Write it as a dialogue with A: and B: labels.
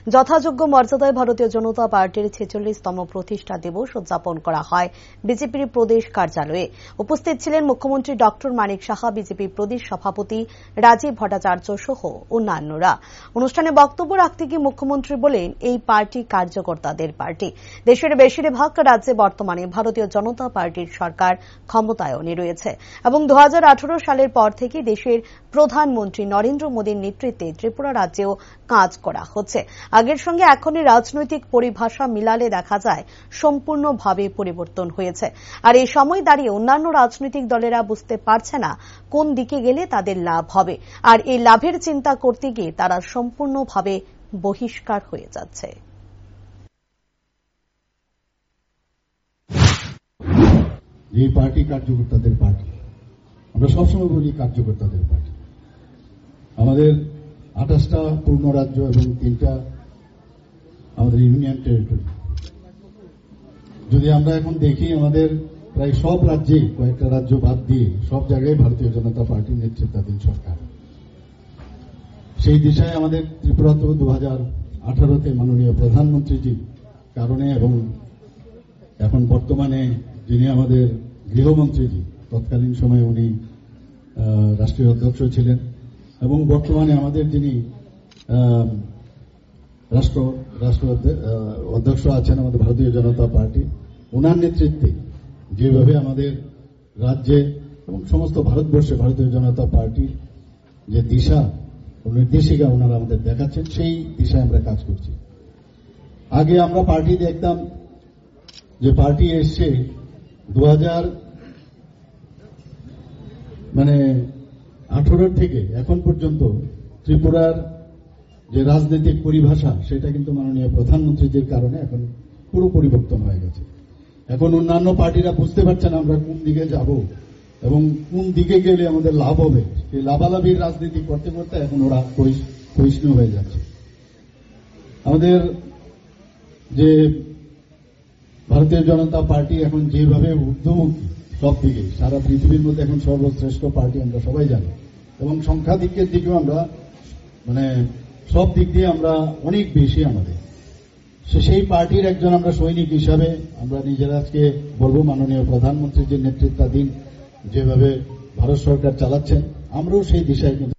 A: যথাযোগ্য মর্যাদায় ভারতীয় জনতা পার্টির ৪৬তম প্রতিষ্ঠা দিবস উদযাপন করা হয় বিজেপির প্রদেশ কার্যালয়ে। উপস্থিত ছিলেন মুখ্যমন্ত্রী ড মানিক সাহা, বিজেপি প্রদেশ সভাপতি রাজীব ভট্টাচার্য সহ অন্যান্যরা। অনুষ্ঠানে বক্তব্য রাখতে গিয়ে মুখ্যমন্ত্রী বলেন, এই পার্টি কার্যকর্তাদের পার্টি। দেশের বেশিরভাগ রাজ্যে বর্তমানে ভারতীয় জনতা পার্টির সরকার ক্ষমতায়নে রয়েছে এবং ২০১৮ সালের পর থেকে দেশের প্রধানমন্ত্রী নরেন্দ্র মোদীর নেতৃত্বে ত্রিপুরা রাজ্যেও কাজ করা হচ্ছে। আগের সঙ্গে এখনই রাজনৈতিক পরিভাষা মিলালে দেখা যায় সম্পূর্ণভাবে পরিবর্তন হয়েছে। আর এই সময় দাঁড়িয়ে অন্যান্য রাজনৈতিক দলেরা বুঝতে পারছে না কোন দিকে গেলে তাদের লাভ হবে, আর এই লাভের চিন্তা করতে গিয়ে তারা সম্পূর্ণভাবে বহিষ্কার হয়ে যাচ্ছে।
B: এই পার্টি কার্যকর্তাদের পার্টি, আমরা সবসময় বলি কার্যকর্তাদের পার্টি। আমাদের ২৮টা পূর্ণ রাজ্য এবং ৩টা আমাদের ইউনিয়ন টেরিটরি। যদি আমরা এখন দেখি, আমাদের প্রায় সব রাজ্যে, কয়েকটা রাজ্য বাদ দিয়ে সব জায়গায় ভারতীয় জনতা পার্টির নেতৃত্বাধীন সরকার। সেই দিশায় আমাদের ত্রিপুরা তো ২০১৮তে মাননীয় প্রধানমন্ত্রীজির কারণে এবং এখন বর্তমানে যিনি আমাদের গৃহমন্ত্রীজি, তৎকালীন সময়ে উনি রাষ্ট্রীয় অধ্যক্ষ ছিলেন এবং বর্তমানে আমাদের যিনি রাষ্ট্র অধ্যক্ষ আছেন আমাদের ভারতীয় জনতা পার্টি, ওনার নেতৃত্বে যেভাবে আমাদের রাজ্যে এবং সমস্ত ভারতবর্ষে ভারতীয় জনতা পার্টির যে দিশা ও নির্দেশিকা ওনারা আমাদের দেখাচ্ছেন, সেই দিশায় আমরা কাজ করছি। আগে আমরা পার্টি দেখতাম যে পার্টি এসছে 2018 থেকে এখন পর্যন্ত ত্রিপুরার যে রাজনৈতিক পরিভাষা, সেটা কিন্তু মাননীয় প্রধানমন্ত্রীদের কারণে এখন পুরো পরিবর্তন হয়ে গেছে। এখন অন্যান্য পার্টিরা বুঝতে পারছে না আমরা কোন দিকে যাব এবং কোন দিকে গেলে আমাদের লাভ হবে। এই লাভালাভির রাজনীতি করতে করতে এখন ওরা ক্ষয়িষ্ণু হয়ে যাচ্ছে। আমাদের যে ভারতীয় জনতা পার্টি এখন যেভাবে ঊর্ধ্বমুখী সব দিকে, সারা পৃথিবীর মধ্যে এখন সর্বশ্রেষ্ঠ পার্টি আমরা সবাই জানি এবং সংখ্যাধিক্যের দিকেও আমরা সব দিক দিয়ে আমরা অনেক বেশি। আমাদের সেই পার্টির একজন আমরা সৈনিক হিসাবে আমরা নিজেরা আজকে বলবো, মাননীয় প্রধানমন্ত্রীর যে নেতৃত্বাধীন যেভাবে ভারত সরকার চালাচ্ছেন, আমরাও সেই দিশায় কিন্তু